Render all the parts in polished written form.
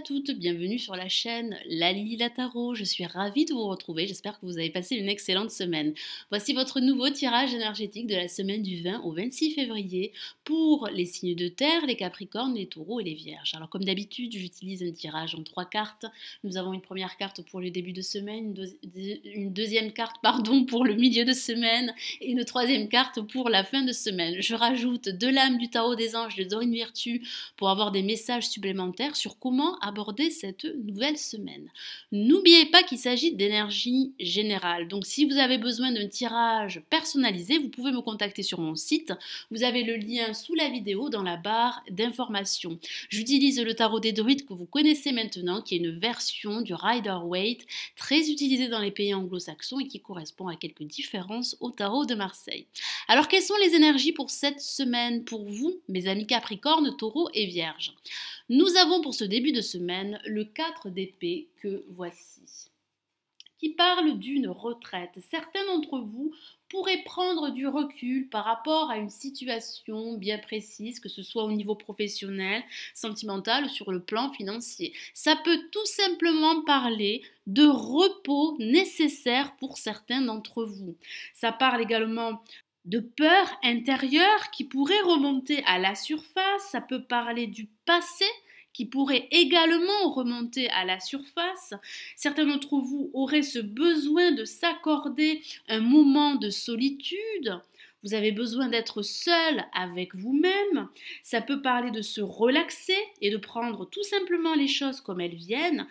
toutes, bienvenue sur la chaîne Lali la Tarot. Je suis ravie de vous retrouver, j'espère que vous avez passé une excellente semaine. Voici votre nouveau tirage énergétique de la semaine du 20 au 26 février pour les signes de terre, les capricornes, les taureaux et les vierges. Alors comme d'habitude, j'utilise un tirage en 3 cartes. Nous avons une première carte pour le début de semaine, une deuxième carte pour le milieu de semaine et une troisième carte pour la fin de semaine. Je rajoute de l'âme du tarot des anges de Dorine Virtue pour avoir des messages supplémentaires sur comment aborder cette nouvelle semaine. N'oubliez pas qu'il s'agit d'énergie générale. Donc si vous avez besoin d'un tirage personnalisé, vous pouvez me contacter sur mon site. Vous avez le lien sous la vidéo dans la barre d'informations. J'utilise le tarot des druides que vous connaissez maintenant, qui est une version du Rider-Waite, très utilisé dans les pays anglo-saxons et qui correspond à quelques différences au tarot de Marseille. Alors quelles sont les énergies pour cette semaine pour vous, mes amis Capricorne, Taureau et Vierge? Nous avons pour ce début de semaine le 4 d'épée que voici, qui parle d'une retraite. Certains d'entre vous pourraient prendre du recul par rapport à une situation bien précise, que ce soit au niveau professionnel, sentimental ou sur le plan financier. Ça peut tout simplement parler de repos nécessaire pour certains d'entre vous. Ça parle également de peur intérieure qui pourrait remonter à la surface. Ça peut parler du passé qui pourrait également remonter à la surface. Certains d'entre vous auraient ce besoin de s'accorder un moment de solitude. Vous avez besoin d'être seul avec vous-même. Ça peut parler de se relaxer et de prendre tout simplement les choses comme elles viennent.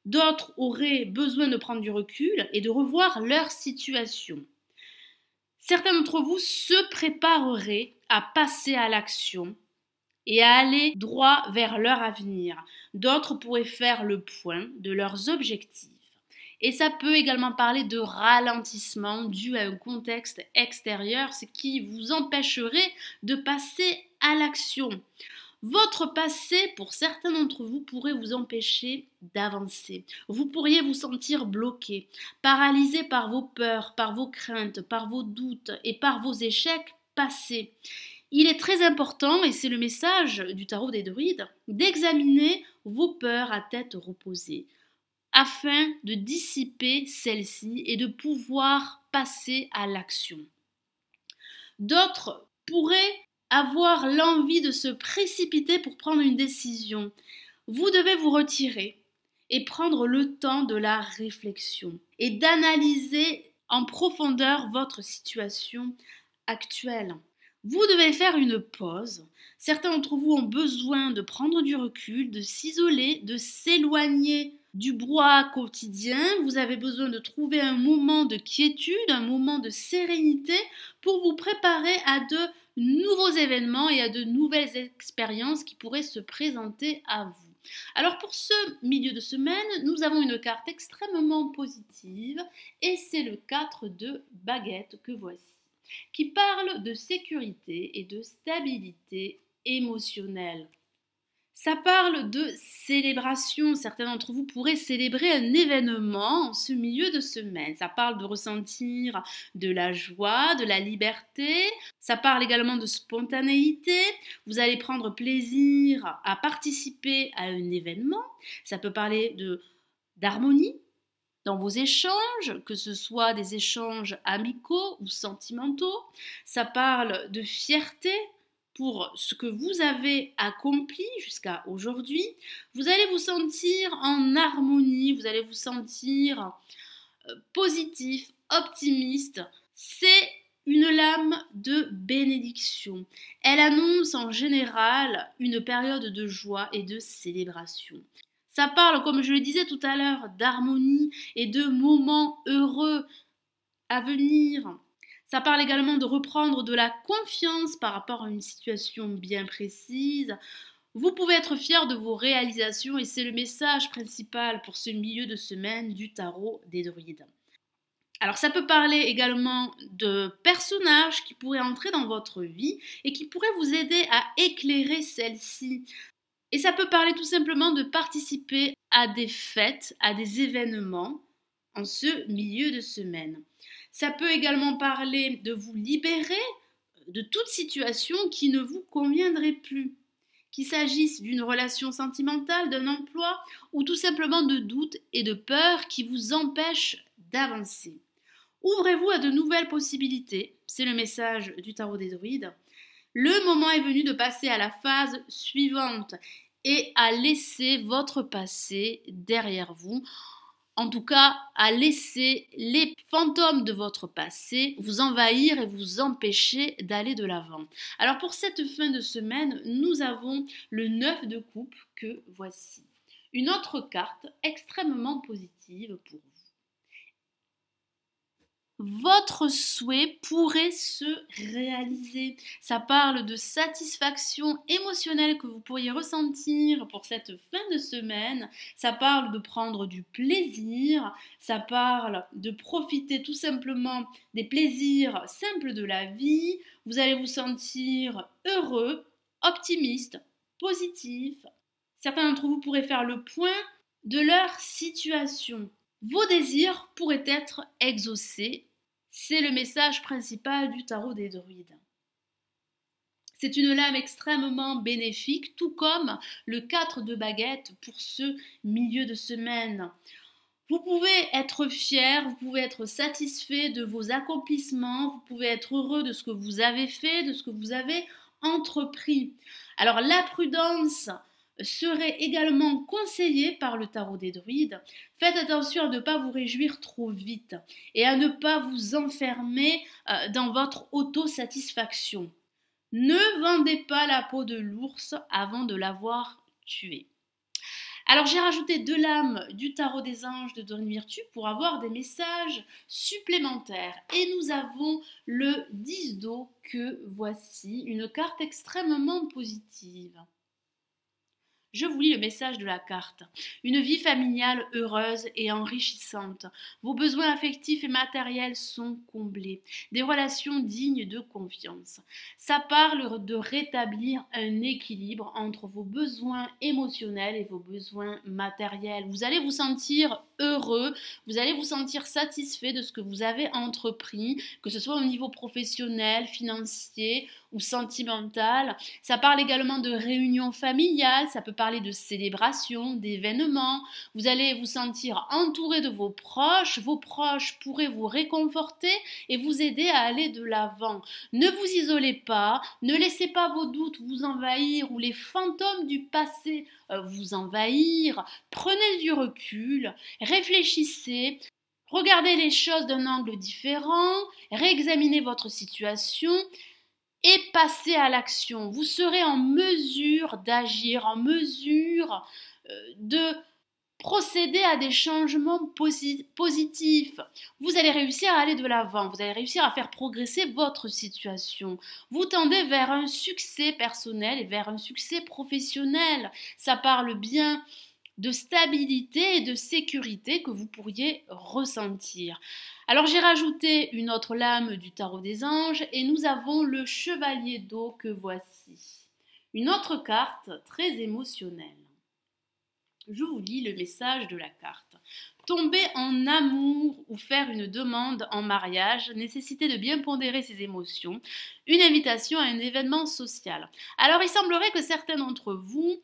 D'autres auraient besoin de prendre du recul et de revoir leur situation. Certains d'entre vous se prépareraient à passer à l'action et à aller droit vers leur avenir. D'autres pourraient faire le point de leurs objectifs. Et ça peut également parler de ralentissement dû à un contexte extérieur, ce qui vous empêcherait de passer à l'action. Votre passé, pour certains d'entre vous, pourrait vous empêcher d'avancer. Vous pourriez vous sentir bloqué, paralysé par vos peurs, par vos craintes, par vos doutes et par vos échecs passés. Il est très important, et c'est le message du tarot des druides, d'examiner vos peurs à tête reposée, afin de dissiper celles-ci et de pouvoir passer à l'action. D'autres pourraient avoir l'envie de se précipiter pour prendre une décision. Vous devez vous retirer et prendre le temps de la réflexion et d'analyser en profondeur votre situation actuelle. Vous devez faire une pause. Certains d'entre vous ont besoin de prendre du recul, de s'isoler, de s'éloigner du brouhaha quotidien. Vous avez besoin de trouver un moment de quiétude, un moment de sérénité pour vous préparer à de nouveaux événements et à de nouvelles expériences qui pourraient se présenter à vous. Alors pour ce milieu de semaine, nous avons une carte extrêmement positive et c'est le 4 de baguette que voici, qui parle de sécurité et de stabilité émotionnelle. Ça parle de célébration. Certains d'entre vous pourraient célébrer un événement en ce milieu de semaine. Ça parle de ressentir de la joie, de la liberté. Ça parle également de spontanéité. Vous allez prendre plaisir à participer à un événement. Ça peut parler d'harmonie dans vos échanges, que ce soit des échanges amicaux ou sentimentaux. Ça parle de fierté pour ce que vous avez accompli jusqu'à aujourd'hui. Vous allez vous sentir en harmonie, vous allez vous sentir positif, optimiste. C'est une lame de bénédiction. Elle annonce en général une période de joie et de célébration. Ça parle, comme je le disais tout à l'heure, d'harmonie et de moments heureux à venir. Ça parle également de reprendre de la confiance par rapport à une situation bien précise. Vous pouvez être fier de vos réalisations et c'est le message principal pour ce milieu de semaine du tarot des druides. Alors ça peut parler également de personnages qui pourraient entrer dans votre vie et qui pourraient vous aider à éclairer celle-ci. Et ça peut parler tout simplement de participer à des fêtes, à des événements en ce milieu de semaine. Ça peut également parler de vous libérer de toute situation qui ne vous conviendrait plus, qu'il s'agisse d'une relation sentimentale, d'un emploi ou tout simplement de doutes et de peurs qui vous empêchent d'avancer. Ouvrez-vous à de nouvelles possibilités, c'est le message du tarot des druides. Le moment est venu de passer à la phase suivante et à laisser votre passé derrière vous. En tout cas, à laisser les fantômes de votre passé vous envahir et vous empêcher d'aller de l'avant. Alors pour cette fin de semaine, nous avons le 9 de coupe que voici. Une autre carte extrêmement positive pour vous. Votre souhait pourrait se réaliser. Ça parle de satisfaction émotionnelle que vous pourriez ressentir pour cette fin de semaine. Ça parle de prendre du plaisir. Ça parle de profiter tout simplement des plaisirs simples de la vie. Vous allez vous sentir heureux, optimiste, positif. Certains d'entre vous pourraient faire le point de leur situation. Vos désirs pourraient être exaucés. C'est le message principal du tarot des druides. C'est une lame extrêmement bénéfique, tout comme le 4 de baguette pour ce milieu de semaine. Vous pouvez être fier, vous pouvez être satisfait de vos accomplissements, vous pouvez être heureux de ce que vous avez fait, de ce que vous avez entrepris. Alors la prudence serait également conseillée par le tarot des druides. Faites attention à ne pas vous réjouir trop vite et à ne pas vous enfermer dans votre autosatisfaction. Ne vendez pas la peau de l'ours avant de l'avoir tué. Alors j'ai rajouté 2 lames du tarot des anges de Dorine Virtue pour avoir des messages supplémentaires. Et nous avons le 10 d'eau que voici, une carte extrêmement positive. Je vous lis le message de la carte. Une vie familiale heureuse et enrichissante. Vos besoins affectifs et matériels sont comblés. Des relations dignes de confiance. Ça parle de rétablir un équilibre entre vos besoins émotionnels et vos besoins matériels. Vous allez vous sentir heureux, vous allez vous sentir satisfait de ce que vous avez entrepris, que ce soit au niveau professionnel, financier ou sentimental. Ça parle également de réunions familiales, ça peut parler de célébrations, d'événements. Vous allez vous sentir entouré de vos proches pourraient vous réconforter et vous aider à aller de l'avant. Ne vous isolez pas, ne laissez pas vos doutes vous envahir ou les fantômes du passé vous envahir. Prenez du recul, réfléchissez. Regardez les choses d'un angle différent, réexaminez votre situation et passez à l'action. Vous serez en mesure d'agir, en mesure de procéder à des changements positifs. Vous allez réussir à aller de l'avant, vous allez réussir à faire progresser votre situation. Vous tendez vers un succès personnel et vers un succès professionnel. Ça parle bien de stabilité et de sécurité que vous pourriez ressentir. Alors j'ai rajouté une autre lame du tarot des anges et nous avons le chevalier d'eau que voici. Une autre carte très émotionnelle. Je vous lis le message de la carte. Tomber en amour ou faire une demande en mariage, nécessité de bien pondérer ses émotions, une invitation à un événement social. Alors il semblerait que certains d'entre vous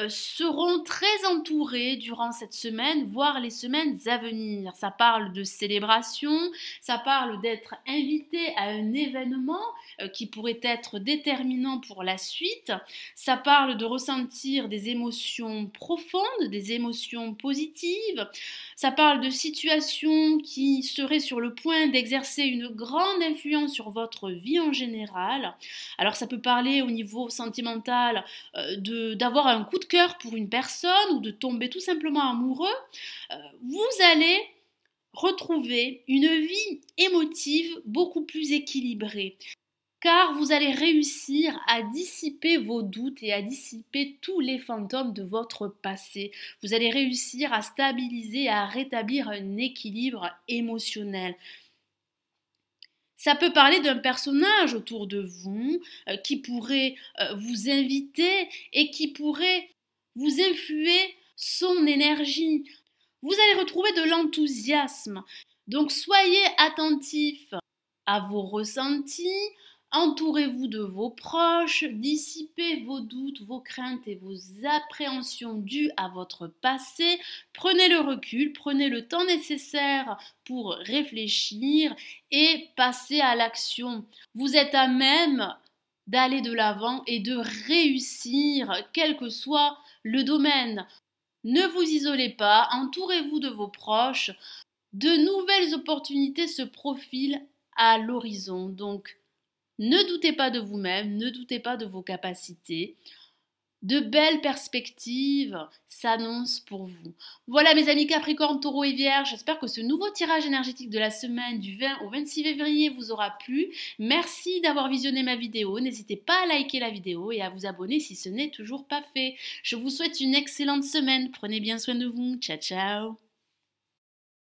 seront très entourés durant cette semaine, voire les semaines à venir. Ça parle de célébration, ça parle d'être invité à un événement qui pourrait être déterminant pour la suite. Ça parle de ressentir des émotions profondes, des émotions positives. Ça parle de situations qui seraient sur le point d'exercer une grande influence sur votre vie en général. Alors ça peut parler au niveau sentimental d'avoir un coup de cœur pour une personne ou de tomber tout simplement amoureux. Vous allez retrouver une vie émotive beaucoup plus équilibrée. Car vous allez réussir à dissiper vos doutes et à dissiper tous les fantômes de votre passé. Vous allez réussir à stabiliser, à rétablir un équilibre émotionnel. Ça peut parler d'un personnage autour de vous qui pourrait vous inviter et qui pourrait vous influer son énergie. Vous allez retrouver de l'enthousiasme. Donc soyez attentifs à vos ressentis, Entourez-vous de vos proches, dissipez vos doutes, vos craintes et vos appréhensions dues à votre passé. Prenez le recul, prenez le temps nécessaire pour réfléchir et passez à l'action. Vous êtes à même d'aller de l'avant et de réussir, quel que soit le domaine. Ne vous isolez pas, entourez-vous de vos proches. De nouvelles opportunités se profilent à l'horizon. Donc, ne doutez pas de vous-même, ne doutez pas de vos capacités. De belles perspectives s'annoncent pour vous. Voilà mes amis Capricorne, Taureau et Vierge, j'espère que ce nouveau tirage énergétique de la semaine du 20 au 26 février vous aura plu. Merci d'avoir visionné ma vidéo, n'hésitez pas à liker la vidéo et à vous abonner si ce n'est toujours pas fait. Je vous souhaite une excellente semaine, prenez bien soin de vous, ciao ciao.